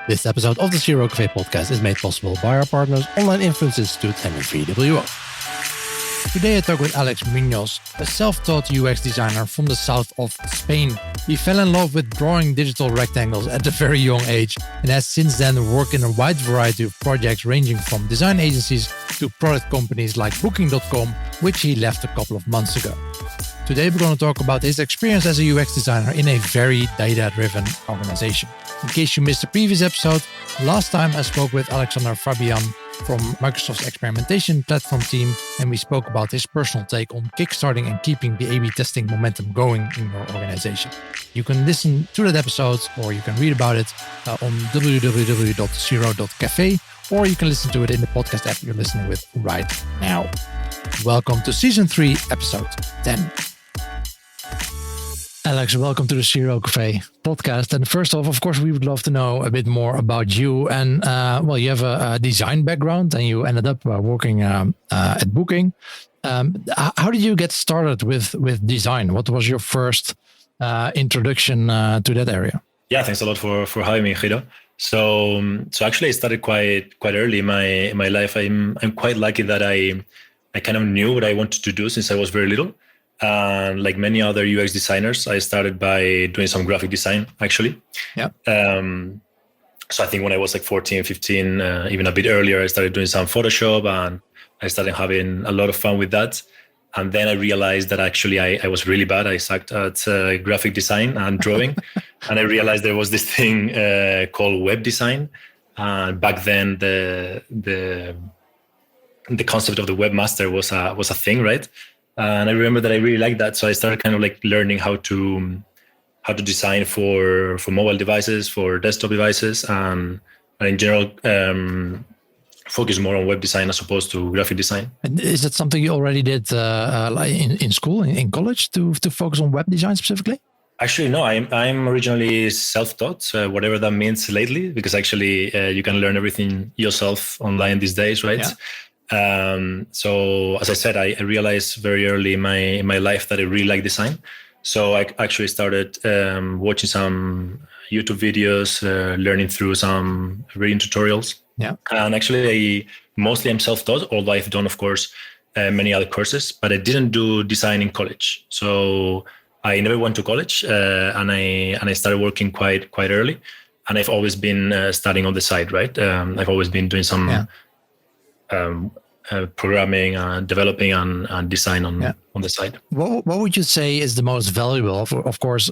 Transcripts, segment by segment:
This episode of the Zero Cafe podcast is made possible by our partners, Online Influence Institute and VWO. Today I talk with Alex Munoz, a self-taught UX designer from the south of Spain. He fell in love with drawing digital rectangles at a very young age and has since then worked in a wide variety of projects ranging from design agencies to product companies like Booking.com, which he left a couple of months ago. Today we're going to talk about his experience as a UX designer in a very data-driven organization. In case you missed the previous episode, last time I spoke with Alexander Fabian from Microsoft's experimentation platform team, and we spoke about his personal take on kickstarting and keeping the A/B testing momentum going in your organization. You can listen to that episode or you can read about it on www.zero.cafe, or you can listen to it in the podcast app you're listening with right now. Welcome to Season 3, Episode 10. Alex, welcome to the Zero Cafe podcast. And first off, of course, we would love to know a bit more about you. And you have a design background and you ended up working at Booking. How did you get started with design? What was your first introduction to that area? Yeah, thanks a lot for having me, Guido. So actually, I started quite early in my life. I'm quite lucky that I kind of knew what I wanted to do since I was very little. And like many other UX designers, I started by doing some graphic design, actually. Yeah. So I think when I was like 14, 15, even a bit earlier, I started doing some Photoshop and I started having a lot of fun with that. And then I realized that actually I was really bad. I sucked at graphic design and drawing. And I realized there was this thing called web design. And back then the concept of the webmaster was a thing, right? And I remember that I really liked that. So I started kind of like learning how to design for mobile devices, for desktop devices, and in general, focus more on web design as opposed to graphic design. And is that something you already did in school, in college, to focus on web design specifically? Actually, no, I'm originally self-taught, whatever that means lately, because actually you can learn everything yourself online these days, right? Yeah. So as I said, I realized very early in my life that I really like design. So I actually started watching some YouTube videos, learning through some reading tutorials. Yeah. And actually, I'm self-taught, although I've done, of course, many other courses, but I didn't do design in college. So I never went to college, and I started working quite early. And I've always been studying on the side, right? I've always been doing some. Yeah. Programming, developing, and design on the side. What would you say is the most valuable? Of course,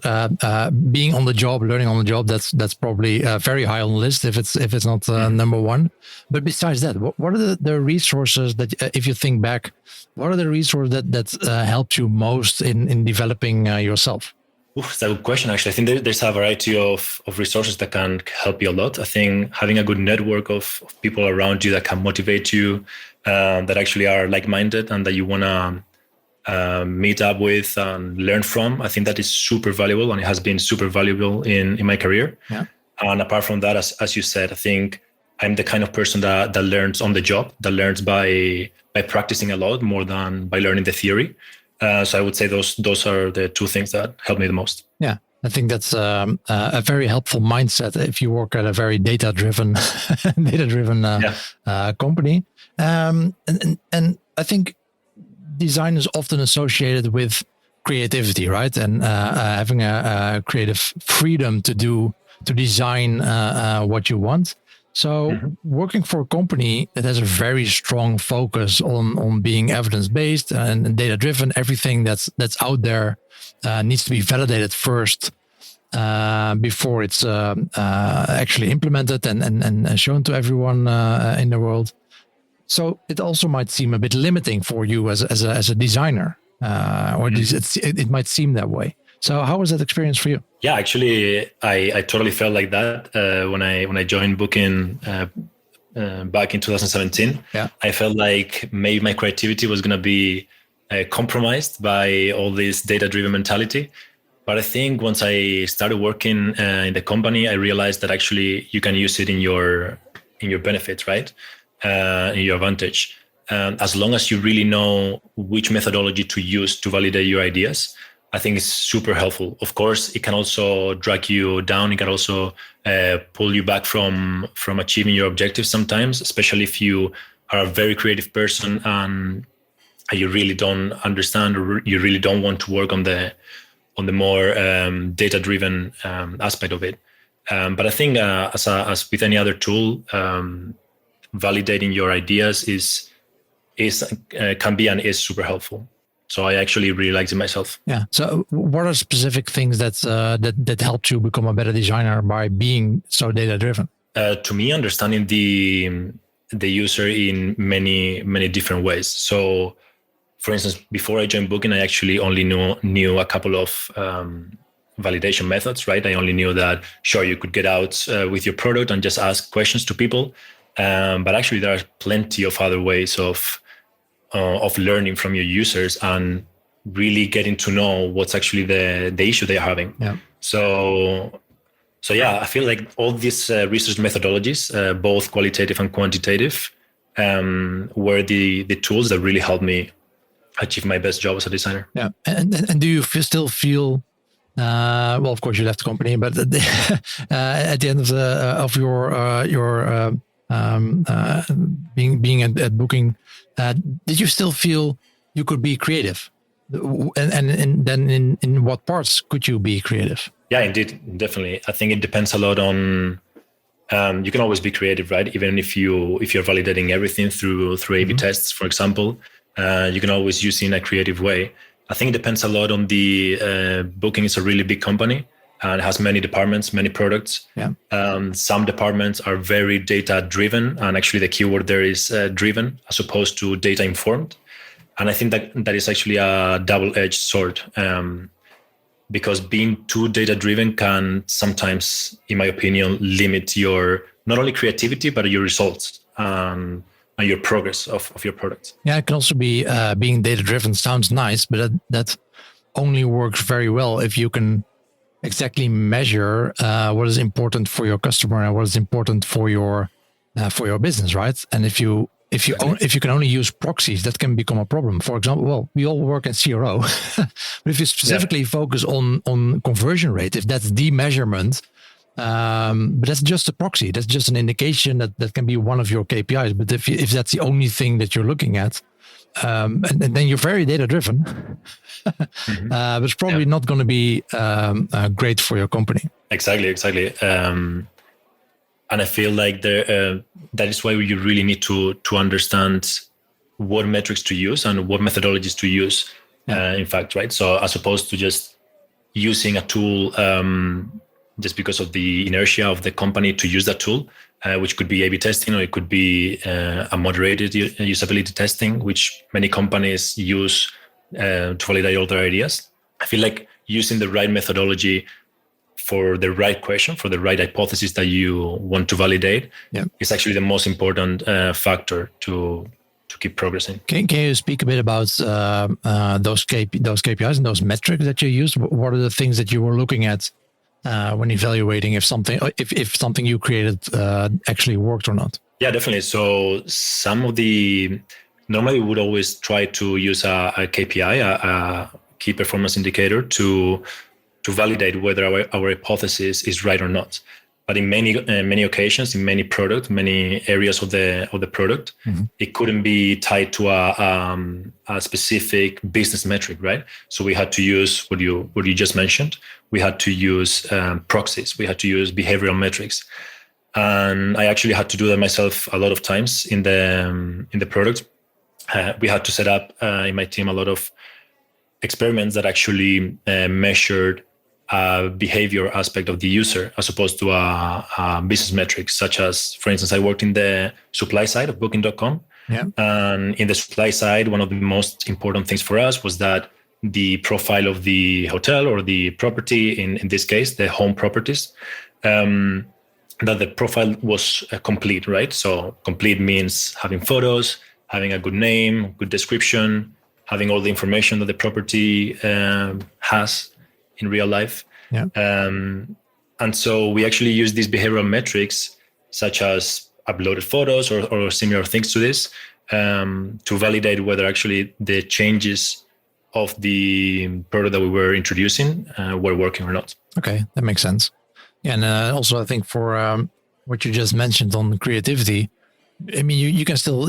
being on the job, learning on the job. That's probably very high on the list if it's not number one. But besides that, what are the resources that, if you think back, what are the resources that helped you most in developing yourself? That's a good question, actually. I think there's a variety of resources that can help you a lot. I think having a good network of people around you that can motivate you, that actually are like-minded and that you want to meet up with and learn from, I think that is super valuable, and it has been super valuable in my career. Yeah. And apart from that, as you said, I think I'm the kind of person that learns on the job, that learns by practicing a lot more than by learning the theory. So I would say those are the two things that help me the most. Yeah, I think that's a very helpful mindset if you work at a very data-driven company. And I think design is often associated with creativity, right? And having a creative freedom to design what you want. So working for a company that has a very strong focus on being evidence-based and data-driven, everything that's out there needs to be validated first before it's actually implemented and shown to everyone in the world. So it also might seem a bit limiting for you as a designer, or it might seem that way. So how was that experience for you? Yeah, actually, I totally felt like that when I joined Booking back in 2017. Yeah. I felt like maybe my creativity was going to be compromised by all this data-driven mentality. But I think once I started working in the company, I realized that actually you can use it in your benefit, right? In your advantage. As long as you really know which methodology to use to validate your ideas. I think is super helpful. Of course, it can also drag you down. It can also pull you back from achieving your objectives sometimes, especially if you are a very creative person and you really don't understand or you really don't want to work on the more data-driven aspect of it. But I think as with any other tool, validating your ideas can be and is super helpful. So I actually really liked it myself. Yeah. So what are specific things that helped you become a better designer by being so data-driven? To me, understanding the user in many different ways. So, for instance, before I joined Booking, I actually only knew a couple of validation methods, right? I only knew that, sure, you could get out with your product and just ask questions to people. But actually, there are plenty of other ways of learning from your users and really getting to know what's actually the issue they're having. Yeah. So yeah, I feel like all these research methodologies, both qualitative and quantitative, were the tools that really helped me achieve my best job as a designer. Yeah. And do you still feel, well, of course you left the company, but at the end of your being at Booking, did you still feel you could be creative? And then in what parts could you be creative? Yeah, indeed, definitely. I think it depends a lot on. You can always be creative, right? Even if you're validating everything through A/B tests, for example, you can always use it in a creative way. I think it depends a lot on the Booking is a really big company and it has many departments, many products. Yeah. Some departments are very data driven, and actually the keyword there is driven as opposed to data informed. And I think that is actually a double-edged sword. Because being too data-driven can sometimes, in my opinion, limit your not only creativity, but your results and your progress of your product. Yeah, it can also be being data-driven sounds nice, but that only works very well if you can exactly measure what is important for your customer and what is important for your business, right? And if you can only use proxies, that can become a problem. For example, well, we all work in CRO, but if you specifically focus on conversion rate, if that's the measurement, but that's just a proxy, that's just an indication that can be one of your KPIs. But if that's the only thing that you're looking at, and then you're very data driven, but it's probably not going to be great for your company. Exactly. And I feel like that is why you really need to understand what metrics to use and what methodologies to use. In fact, right? So as opposed to just using a tool just because of the inertia of the company to use that tool, which could be A/B testing, or it could be a moderated usability testing, which many companies use to validate all their ideas. I feel like using the right methodology for the right question, for the right hypothesis that you want to validate, is actually the most important factor to keep progressing. Can you speak a bit about those KPIs and those metrics that you use? What are the things that you were looking at when evaluating if something you created actually worked or not? Yeah, definitely. So normally we would always try to use a KPI, a key performance indicator, to validate whether our hypothesis is right or not. But in many occasions, in many areas of the product, it couldn't be tied to a specific business metric, right? So we had to use what you just mentioned. We had to use proxies. We had to use behavioral metrics, and I actually had to do that myself a lot of times in the product. We had to set up in my team a lot of experiments that actually measured behavior aspect of the user as opposed to a business metrics, such as, for instance, I worked in the supply side of Booking.com. Yeah. And in the supply side, one of the most important things for us was that the profile of the hotel or the property, in this case, the home properties, that the profile was complete, right? So complete means having photos, having a good name, good description, having all the information that the property has in real life. Yeah. And so we actually use these behavioral metrics, such as uploaded photos or similar things to this, to validate whether actually the changes of the product that we were introducing were working or not. Okay, that makes sense. Yeah, and also I think for what you just mentioned on creativity, I mean, you can still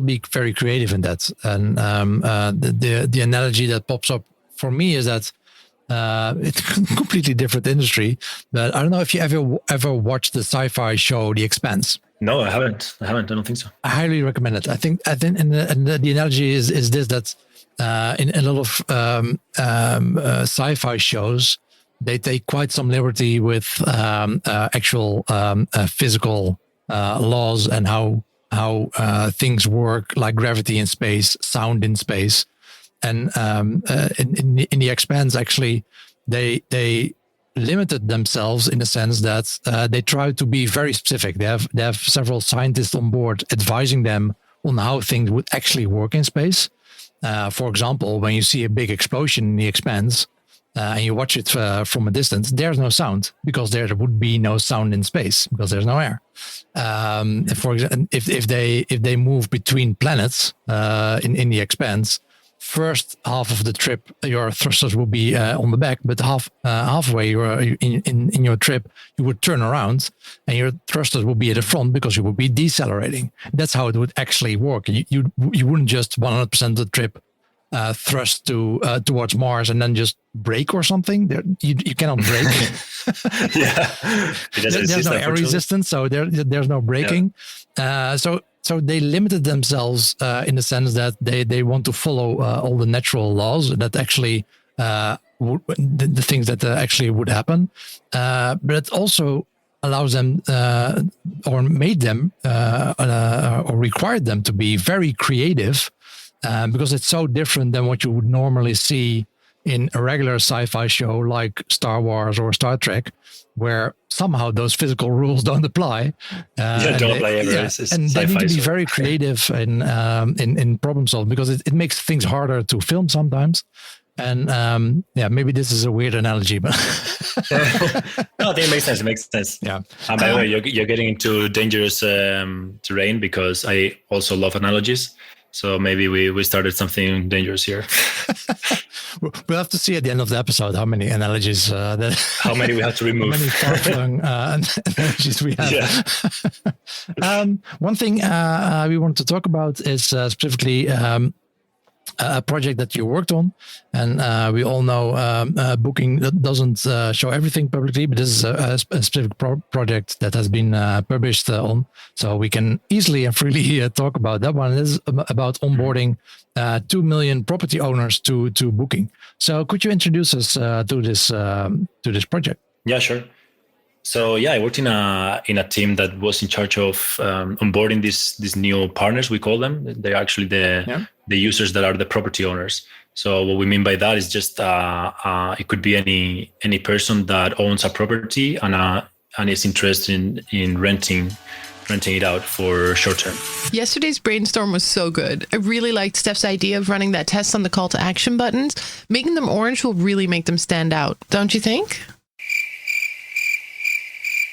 be very creative in that. And the analogy that pops up for me is that it's a completely different industry. But I don't know if you ever watched the sci-fi show The Expanse. No, I haven't. I don't think so. I highly recommend it. I think and the analogy is this, that in a lot of sci-fi shows, they take quite some liberty with actual physical laws and how things work, like gravity in space, sound in space, and in the Expanse, actually, they limited themselves in the sense that they try to be very specific. They have several scientists on board advising them on how things would actually work in space. For example, when you see a big explosion in the Expanse, and you watch it from a distance, there's no sound because there would be no sound in space because there's no air. For example, if they move between planets in the Expanse, first half of the trip your thrusters will be on the back, but halfway in your trip you would turn around and your thrusters will be at the front because you would be decelerating. That's how it would actually work. You wouldn't just 100% of the trip thrust towards Mars and then just brake or something. You cannot brake. Yeah, there's no air resistance, so there's no braking. Yeah. So they limited themselves in the sense that they want to follow all the natural laws that actually the things that actually would happen, but it also allows them or made them or required them to be very creative. Because it's so different than what you would normally see in a regular sci-fi show like Star Wars or Star Trek, where somehow those physical rules don't apply. Don't apply ever. Yeah, and they need to be very creative in problem solving because it makes things harder to film sometimes. And maybe this is a weird analogy, but no, I think it makes sense. It makes sense. Yeah. And by the way, you're getting into dangerous terrain because I also love analogies. So maybe we started something dangerous here. We'll have to see at the end of the episode how many analogies how many we have to remove. How many far-flung analogies we have. Yeah. One thing we want to talk about is specifically a project that you worked on, and we all know Booking doesn't show everything publicly, but this is a specific project that has been published on, so we can easily and freely talk about that one. This is about onboarding 2 million property owners to Booking. So could you introduce us to this project? Yeah, sure. So I worked in a team that was in charge of onboarding these new partners. We call them. They're actually the users that are the property owners. So what we mean by that is just it could be any person that owns a property and is interested in renting it out for short term. Yesterday's brainstorm was so good. I really liked Steph's idea of running that test on the call to action buttons. Making them orange will really make them stand out, don't you think?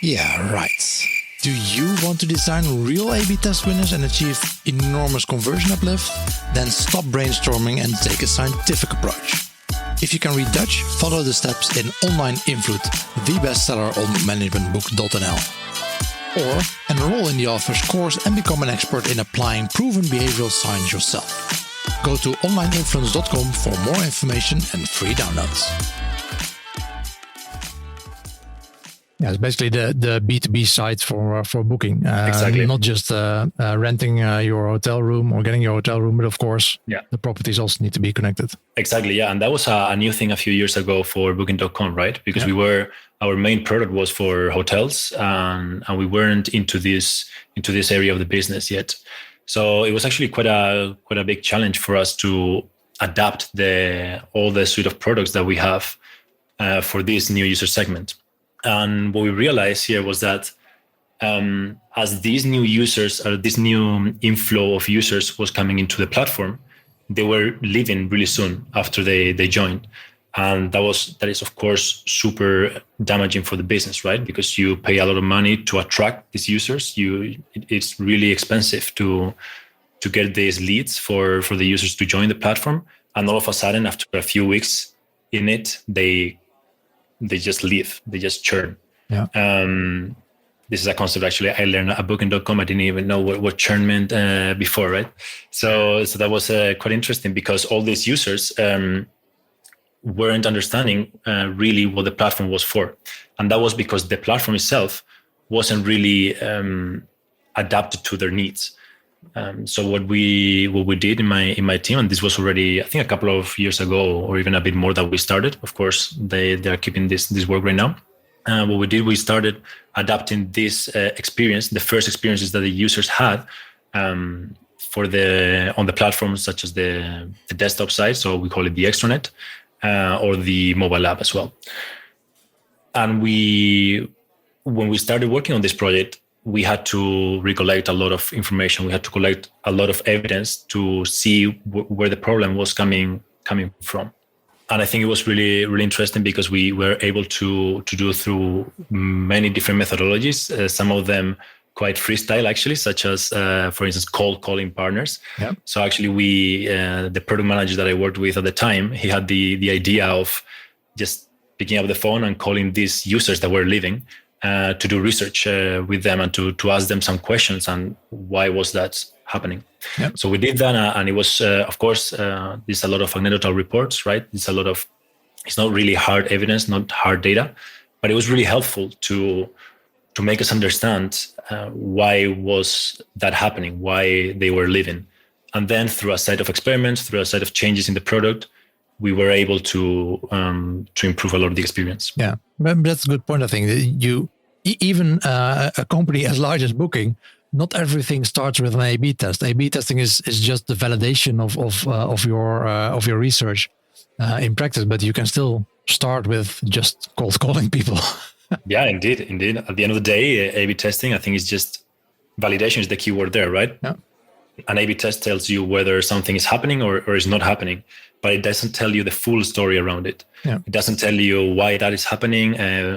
Yeah, right. Do you want to design real A/B test winners and achieve enormous conversion uplift? Then stop brainstorming and take a scientific approach. If you can read Dutch, follow the steps in Online Invloed, the bestseller on managementbook.nl. Or enroll in the author's course and become an expert in applying proven behavioral science yourself. Go to onlineinfluence.com for more information and free downloads. Yeah, it's basically the B2B site for Booking. Exactly. Not just renting your hotel room or getting your hotel room, but of course, the properties also need to be connected. Exactly, yeah. And that was a new thing a few years ago for Booking.com, right? Because our main product was for hotels, and we weren't into this area of the business yet. So it was actually quite a big challenge for us to adapt all the suite of products that we have for this new user segment. And what we realized here was that as these new users, or this new inflow of users was coming into the platform, they were leaving really soon after they joined. And that is, of course, super damaging for the business, right? Because you pay a lot of money to attract these users. It's really expensive to get these leads for the users to join the platform. and all of a sudden, after a few weeks in it, they just leave, they just churn. Yeah. This is a concept actually I learned at Booking.com. I didn't even know what churn meant before, right? So that was quite interesting, because all these users weren't understanding really what the platform was for, and that was because the platform itself wasn't really adapted to their needs. So what we did in my team, and this was already, I think, a couple of years ago, or even a bit more, that we started. Of course, they are keeping this work right now. What we did, we started adapting this experience, the first experiences that the users had on the platforms, such as the desktop side. So we call it the extranet, or the mobile app as well. And when we started working on this project, we had to recollect a lot of information. We had to collect a lot of evidence to see where the problem was coming from. And I think it was really, really interesting, because we were able to do through many different methodologies, some of them quite freestyle, actually, such as, for instance, cold calling partners. Yeah. So actually the product manager that I worked with at the time, he had the idea of just picking up the phone and calling these users that were leaving to do research with them, and to ask them some questions and why was that happening. Yep. So we did that, and it was, of course, there's a lot of anecdotal reports, right? It's not really hard evidence, not hard data, but it was really helpful to make us understand why was that happening, why they were leaving. And then through a set of experiments, through a set of changes in the product, we were able to improve a lot of the experience. Yeah, but that's a good point. I think that even a company as large as Booking, not everything starts with an A/B test. A/B testing is just the validation of your research in practice, but you can still start with just cold calling people. Yeah, indeed. At the end of the day, A/B testing, I think, is just validation is the key word there, right? Yeah. An A/B test tells you whether something is happening or is not happening, but it doesn't tell you the full story around it. Yeah. It doesn't tell you why that is happening,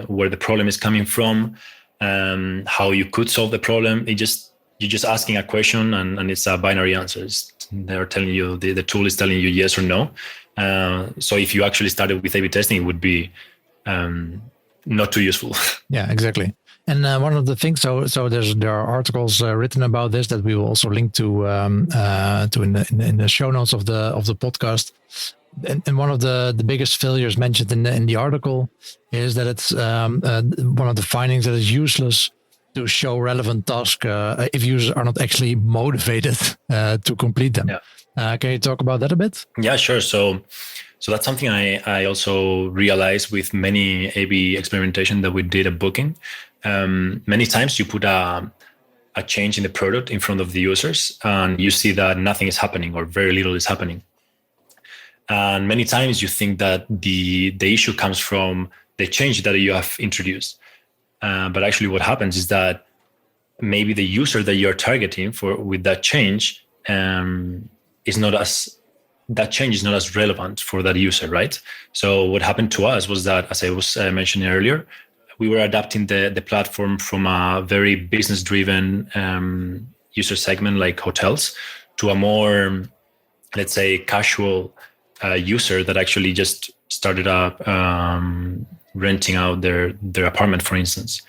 where the problem is coming from, how you could solve the problem. You're just asking a question, and it's a binary answer. They're telling you, the tool is telling you yes or no. So if you actually started with A/B testing, it would be not too useful. Yeah, exactly. And one of the things, so there are articles written about this that we will also link to in the show notes of the podcast. And one of the biggest failures mentioned in the article is that it's one of the findings that it's useless to show relevant tasks if users are not actually motivated to complete them. Yeah. Can you talk about that a bit? Yeah, sure. So that's something I also realized with many A/B experimentation that we did at Booking. Many times you put a change in the product in front of the users, and you see that nothing is happening or very little is happening. And many times you think that the issue comes from the change that you have introduced. But actually what happens is that maybe the user that you're targeting with that change that change is not as relevant for that user, right? So what happened to us was that, as I was mentioning earlier, we were adapting the platform from a very business-driven user segment like hotels to a more, let's say, casual user that actually just started up renting out their apartment, for instance.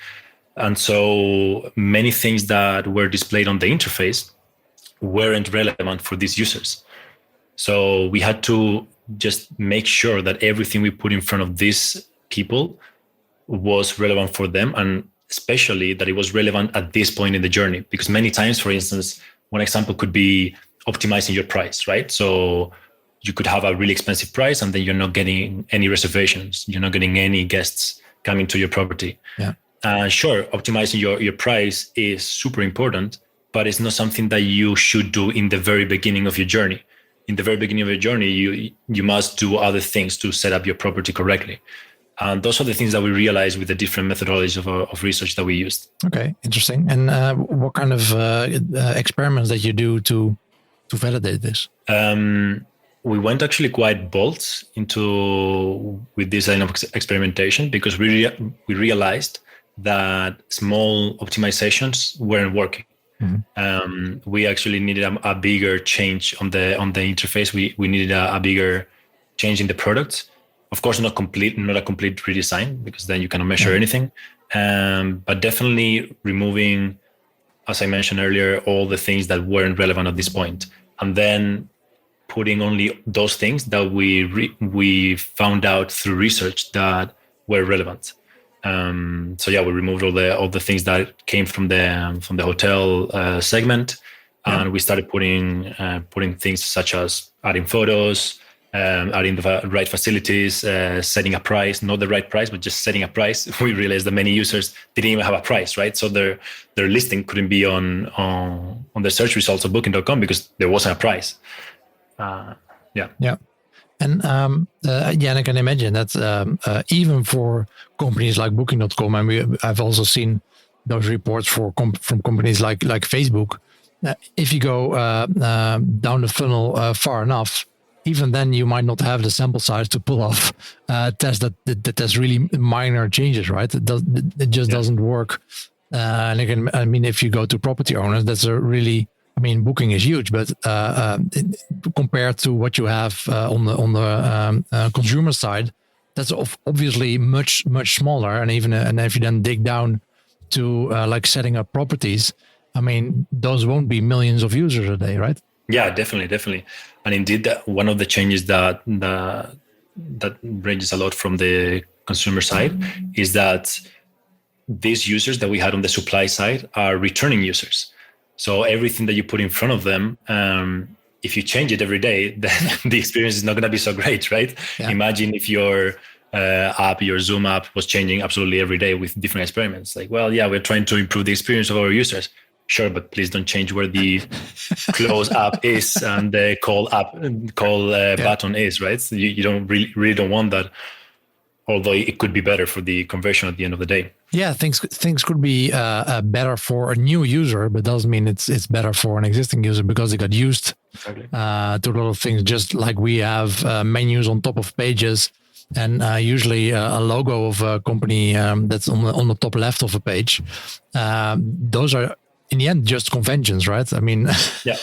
And so many things that were displayed on the interface weren't relevant for these users. So we had to just make sure that everything we put in front of these people was relevant for them, and especially that it was relevant at this point in the journey. Because many times, for instance, one example could be optimizing your price, right? So you could have a really expensive price and then you're not getting any reservations. You're not getting any guests coming to your property. Yeah. Sure, optimizing your price is super important, but it's not something that you should do in the very beginning of your journey. In the very beginning of your journey, you must do other things to set up your property correctly. And those are the things that we realized with the different methodologies of research that we used. Okay, interesting. And what kind of experiments that you do to validate this? We went actually quite bold with this line of experimentation, because we realized that small optimizations weren't working. We actually needed a bigger change on the interface. We needed a bigger change in the product. Of course, not a complete redesign, because then you cannot measure anything. But definitely removing, as I mentioned earlier, all the things that weren't relevant at this point, and then putting only those things that we found out through research that were relevant. So we removed all the things that came from the hotel segment, and we started putting things such as adding photos, adding the right facilities, setting a price, not the right price, but just setting a price. We realized that many users didn't even have a price, right? So their listing couldn't be on the search results of Booking.com because there wasn't a price. And I can imagine that even for companies like Booking.com, and I've also seen those reports from companies like Facebook. If you go down the funnel far enough, even then you might not have the sample size to pull off tests that's really minor changes, right? It just doesn't work. And again, I mean, if you go to property owners, that's a really, I mean, Booking is huge, but compared to what you have on the consumer side, that's obviously much smaller. And even and if you then dig down to like setting up properties, I mean, those won't be millions of users a day, right? Yeah, definitely. And indeed, one of the changes that ranges a lot from the consumer side is that these users that we had on the supply side are returning users. So everything that you put in front of them, if you change it every day, then the experience is not going to be so great, right? Yeah. Imagine if your app, your Zoom app, was changing absolutely every day with different experiments. Like, well, yeah, we're trying to improve the experience of our users. Sure, but please don't change where the close app is and the call button is, right? So you don't really don't want that. Although it could be better for the conversion at the end of the day. Yeah, things could be better for a new user, but doesn't mean it's better for an existing user because they got used to a lot of things. Just like we have menus on top of pages, and usually a logo of a company that's on the top left of a page. Those are in the end just conventions, right? I mean, yeah.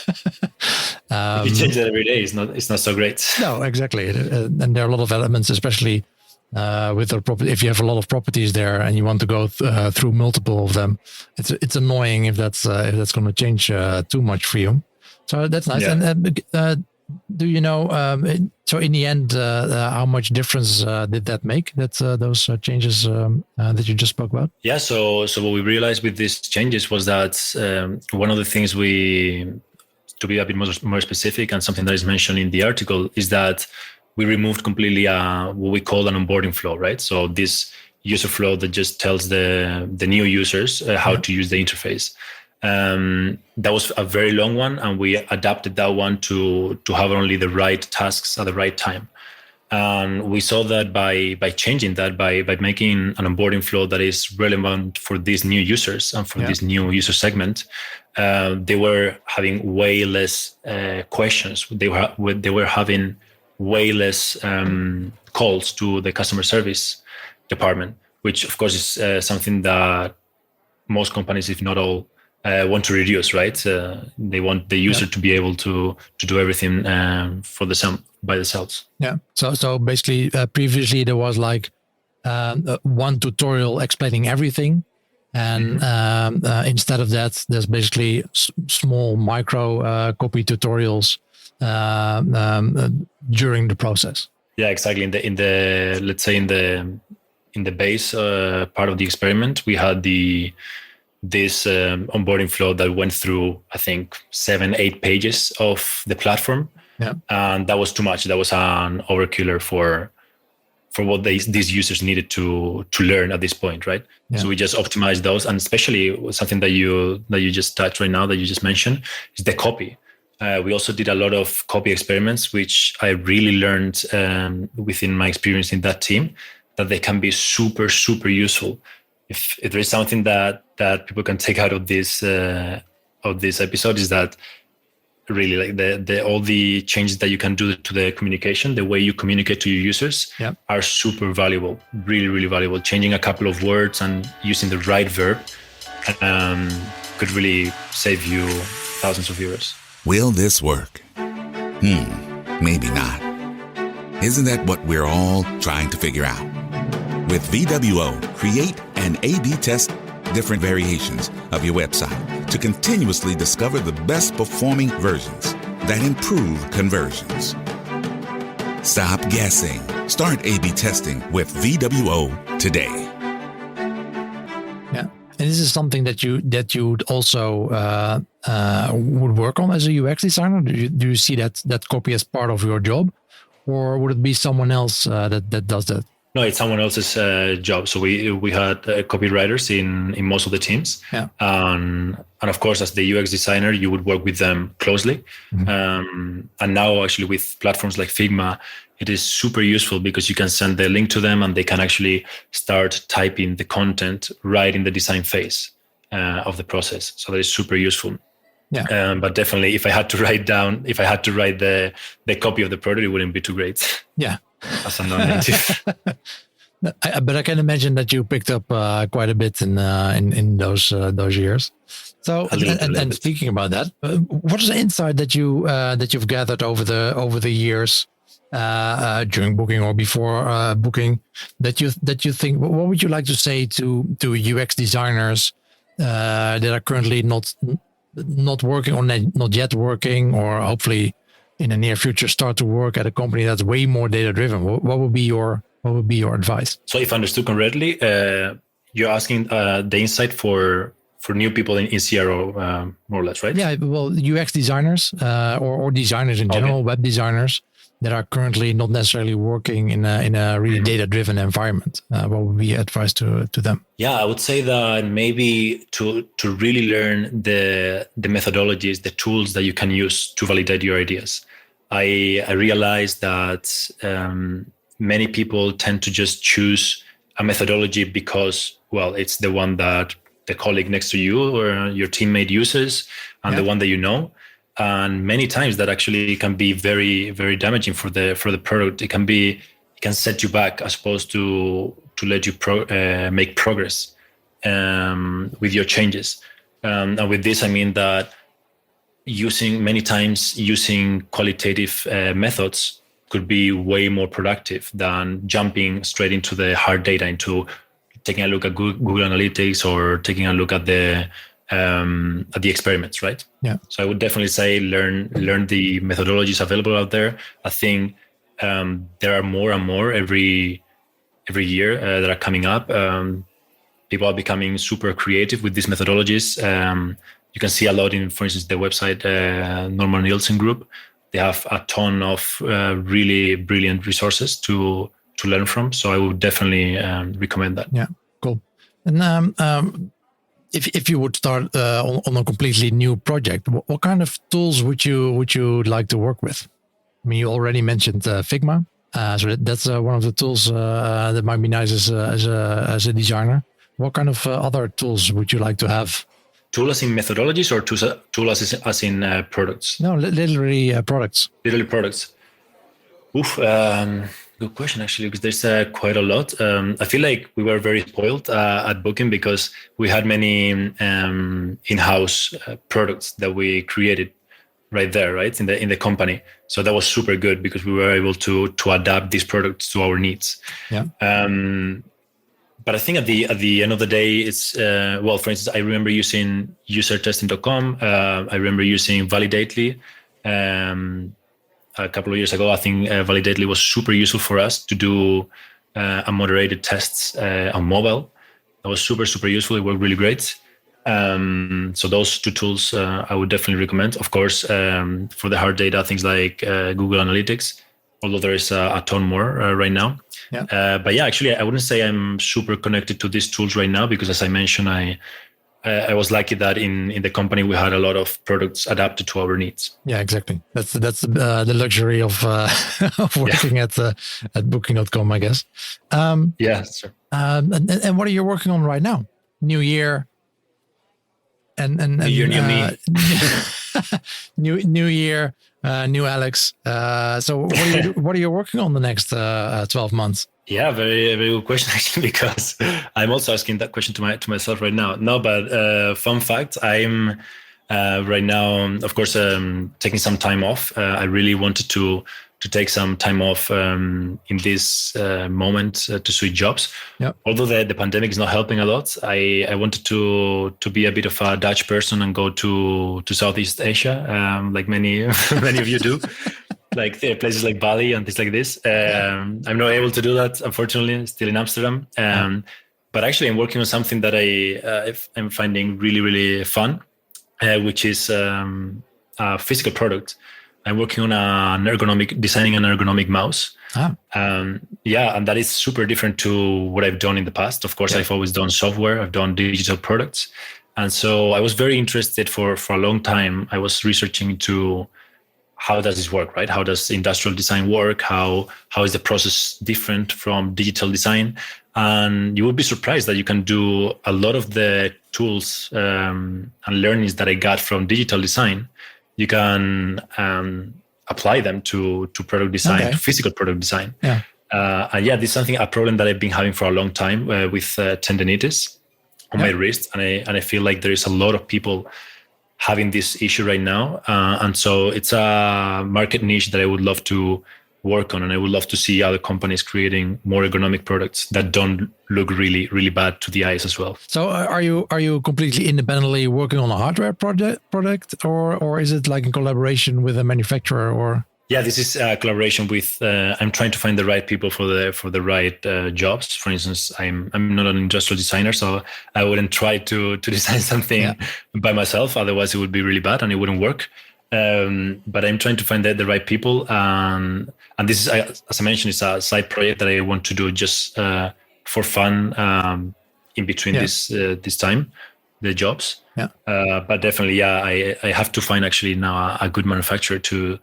If you change that every day, it's not so great. No, exactly, and there are a lot of elements, especially. With a property, if you have a lot of properties there and you want to go through multiple of them, it's annoying if that's going to change too much for you. So that's nice. Yeah. And do you know? So in the end, how much difference did that make? Those changes that you just spoke about. Yeah. So what we realized with these changes was that one of the things to be a bit more specific, and something that is mentioned in the article, is that we removed completely what we call an onboarding flow, right? So this user flow that just tells the new users how to use the interface. That was a very long one, and we adapted that one to have only the right tasks at the right time. And we saw that by changing that, by making an onboarding flow that is relevant for these new users and for this new user segment, they were having way less questions. They were having way less calls to the customer service department, which of course is something that most companies, if not all, want to reduce, right? They want the user to be able to do everything for by themselves. Yeah. So basically, previously there was like one tutorial explaining everything, and instead of that, there's basically small micro copy tutorials during the process. Yeah, exactly. In the let's say in the base part of the experiment, we had this onboarding flow that went through, I think, 7-8 pages of the platform. Yeah. And that was too much. That was an overkiller for what these users needed to learn at this point, right? Yeah. So we just optimized those, and especially something that you just touched right now, that you just mentioned, is the copy. We also did a lot of copy experiments, which I really learned within my experience in that team, that they can be super, super useful. If there is something that people can take out of this episode, is that really like all the changes that you can do to the communication, the way you communicate to your users, are super valuable, really, really valuable. Changing a couple of words and using the right verb could really save you thousands of euros. Will this work? Maybe not. Isn't that what we're all trying to figure out? With VWO, create and A/B test different variations of your website to continuously discover the best performing versions that improve conversions. Stop guessing. Start A/B testing with VWO today. Yeah, and this is something that you'd also would work on as a UX designer. Do you see that copy as part of your job, or would it be someone else that does that? No, it's someone else's job. So we had copywriters in most of the teams, and of course, as the UX designer, you would work with them closely. And now, actually, with platforms like Figma, it is super useful because you can send the link to them, and they can actually start typing the content right in the design phase of the process. So that is super useful. Yeah. But definitely, if I had to write the copy of the product, it wouldn't be too great. Yeah. As a non-native. But I can imagine that you picked up quite a bit in those years. So, and speaking about that, what is the insight that you've gathered over the years during booking or before booking that you think? What would you like to say to UX designers that are currently not working or not yet working, or hopefully in the near future start to work at a company that's way more data driven? What would be your advice? So if I understood correctly, you're asking the insight for new people in CRO, more or less, right? Yeah, well, UX designers or designers in general, web designers that are currently not necessarily working in a really data-driven environment. What would be advice to them? Yeah, I would say that maybe to really learn the methodologies, the tools that you can use to validate your ideas. I realized that many people tend to just choose a methodology because, well, it's the one that the colleague next to you or your teammate uses and the one that you know. And many times that actually can be very, very damaging for the product. It can set you back as opposed to let you make progress with your changes. And with this, I mean that many times using qualitative methods could be way more productive than jumping straight into the hard data, into taking a look at Google Analytics or taking a look at the experiments, right? Yeah. So I would definitely say learn the methodologies available out there. I think there are more and more every year that are coming up. People are becoming super creative with these methodologies. You can see a lot in, for instance, the website Norman Nielsen Group. They have a ton of really brilliant resources to learn from. So I would definitely recommend that. Yeah, cool. And if you would start on a completely new project, what kind of tools would you like to work with? I mean, you already mentioned Figma, so that's one of the tools that might be nice as a designer. What kind of other tools would you like to have? Tools as in methodologies or tools as in products? No, literally products. Literally products. Good question, actually, because there's quite a lot. I feel like we were very spoiled at Booking because we had many in-house products that we created right there, right, in the company. So that was super good because we were able to adapt these products to our needs. Yeah. But I think at the end of the day, it's for instance, I remember using usertesting.com. I remember using Validately. A couple of years ago, I think Validately was super useful for us to do moderated tests on mobile. That was super, super useful. It worked really great. So those two tools I would definitely recommend. Of course, for the hard data, things like Google Analytics, although there is a ton more right now. Yeah. But yeah, actually, I wouldn't say I'm super connected to these tools right now because, as I mentioned, I was lucky that in the company we had a lot of products adapted to our needs. Yeah, exactly. That's the luxury of working at Booking.com, I guess. Yeah, sure. And what are you working on right now? New year. And new year, new me. New year, new Alex. So what are you working on the next 12 months? Yeah, very very good question actually, because I'm also asking that question to myself right now. No, but fun fact, I'm right now, of course, taking some time off. I really wanted to take some time off in this moment to switch jobs. Yep. Although the pandemic is not helping a lot, I wanted to be a bit of a Dutch person and go to Southeast Asia, like many many of you do. Like places like Bali and things like this. I'm not able to do that, unfortunately, still in Amsterdam. But actually, I'm working on something that I'm finding really, really fun, which is a physical product. I'm working on designing an ergonomic mouse. And that is super different to what I've done in the past. Of course, I've always done software. I've done digital products. And so I was very interested for a long time. I was researching into how does this work, right? How does industrial design work? How is the process different from digital design? And you would be surprised that you can do a lot of the tools and learnings that I got from digital design. You can apply them to product design, to physical product design. And this is a problem that I've been having for a long time with tendinitis on my wrist. And I feel like there is a lot of people having this issue right now. And so it's a market niche that I would love to work on. And I would love to see other companies creating more ergonomic products that don't look really, really bad to the eyes as well. So are you completely independently working on a hardware product or is it like in collaboration with a manufacturer or? Yeah, this is a collaboration with. I'm trying to find the right people for the right jobs. For instance, I'm not an industrial designer, so I wouldn't try to design something by myself. Otherwise, it would be really bad and it wouldn't work. But I'm trying to find the right people, and this is, as I mentioned, it's a side project that I want to do just for fun in between this time, the jobs. But definitely, I have to find actually now a good manufacturer to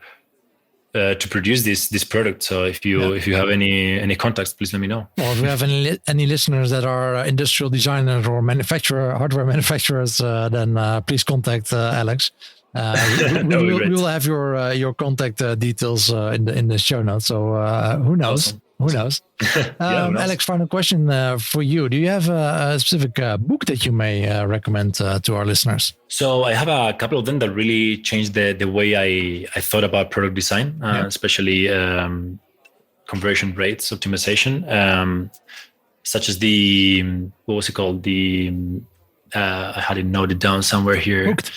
produce this product. So if you have any contacts, please let me know. Or if we have any listeners that are industrial designers or hardware manufacturers, then please contact Alex. We will have your contact details in the show notes. So who knows? Awesome. Who knows? Who knows? Alex, final question for you. Do you have a specific book that you may recommend to our listeners? So I have a couple of them that really changed the way I thought about product design, especially conversion rates optimization, such as what was it called? I had it noted down somewhere here. Hooked.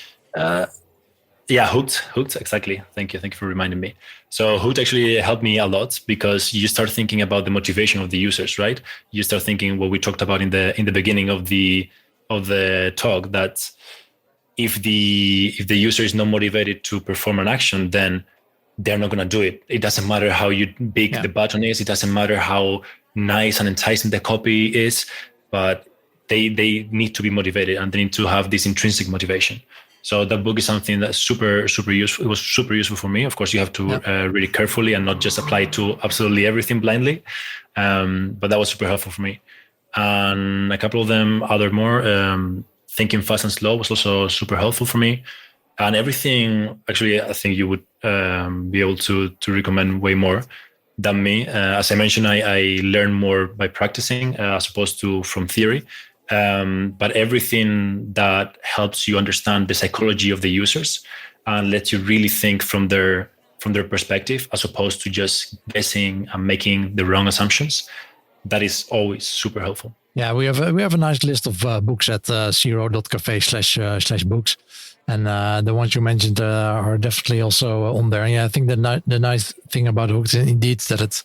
Hooked, exactly. Thank you for reminding me. So Hooked actually helped me a lot because you start thinking about the motivation of the users, right? You start thinking what we talked about in the beginning of the talk, that if the user is not motivated to perform an action, then they're not going to do it. It doesn't matter how big the button is. It doesn't matter how nice and enticing the copy is, but they need to be motivated and they need to have this intrinsic motivation. So that book is something that's super, super useful. It was super useful for me. Of course, you have to read it carefully and not just apply it to absolutely everything blindly. But that was super helpful for me. And a couple of them, more, Thinking Fast and Slow was also super helpful for me. And everything, actually, I think you would be able to recommend way more than me. As I mentioned, I learn more by practicing as opposed to from theory. But everything that helps you understand the psychology of the users and lets you really think from their perspective, as opposed to just guessing and making the wrong assumptions, that is always super helpful. Yeah, we have a nice list of books at zero.cafe/books, and the ones you mentioned are definitely also on there. Yeah, I think the nice thing about Hooked indeed that it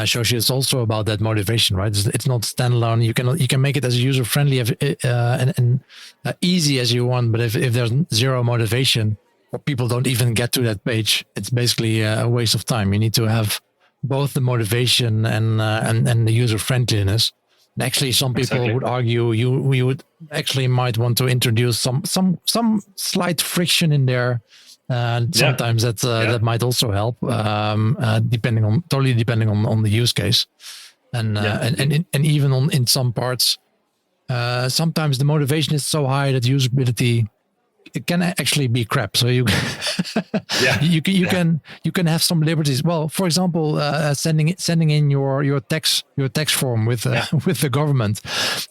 shows you it's also about that motivation, right? It's not standalone. You can make it as user friendly and easy as you want, but if there's zero motivation or people don't even get to that page, it's basically a waste of time. You need to have both the motivation and the user friendliness. And actually, some people would argue we would actually might want to introduce some slight friction in there. Sometimes that might also help, depending on the use case, and even in some parts, sometimes the motivation is so high that usability it can actually be crap. So you you can have some liberties. Well, for example, sending in your tax form with the government.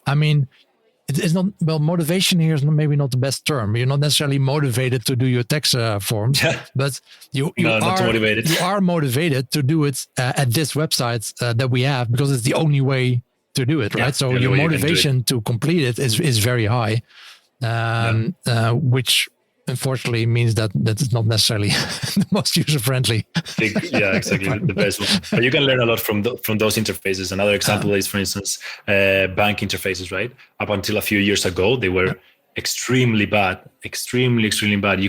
I mean, it's not, well, motivation here is maybe not the best term. You're not necessarily motivated to do your tax forms, but you are motivated to do it at this website that we have, because it's the only way to do it, right? So your motivation to complete it is very high, which unfortunately means that it's not necessarily the most user-friendly. Yeah, exactly, the best one. But you can learn a lot from those interfaces. Another example is, for instance, bank interfaces, right? Up until a few years ago, they were extremely bad, extremely bad.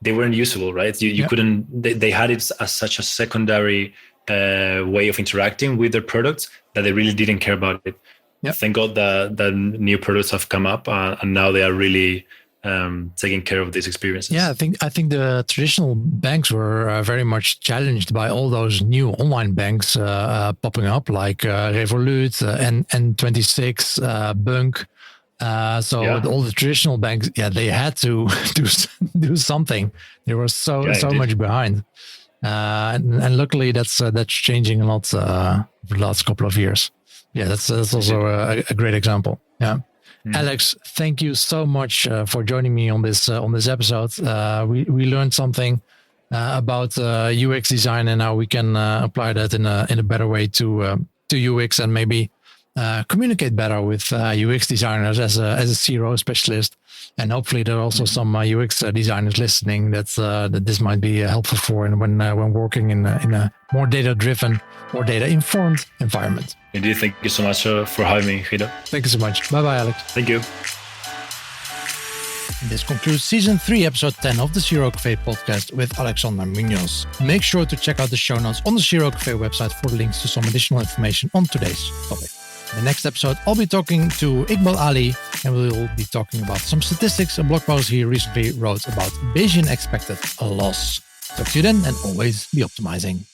They weren't usable, right? You couldn't, they had it as such a secondary way of interacting with their products that they really didn't care about it. Yep. Thank God that new products have come up and now they are really taking care of these experiences. Yeah, I think the traditional banks were very much challenged by all those new online banks popping up, like Revolut, N26, Bunk. All the traditional banks, they had to do something. They were so much behind, and luckily that's changing a lot for the last couple of years. Yeah, that's also a great example. Yeah. Alex, thank you so much for joining me on this episode. We learned something about UX design and how we can apply that in a better way to UX, and maybe communicate better with UX designers as a CRO specialist. And hopefully there are also some UX designers listening that this might be helpful for when working in a more data-driven, more data-informed environment. Indeed, thank you so much for having me, Guido. Thank you so much. Bye-bye, Alex. Thank you. This concludes Season 3, Episode 10 of the Zero Cafe podcast with Alexander Munoz. Make sure to check out the show notes on the Zero Cafe website for links to some additional information on today's topic. In the next episode, I'll be talking to Iqbal Ali, and we'll be talking about some statistics and blog posts he recently wrote about Bayesian expected loss. Talk to you then, and always be optimizing.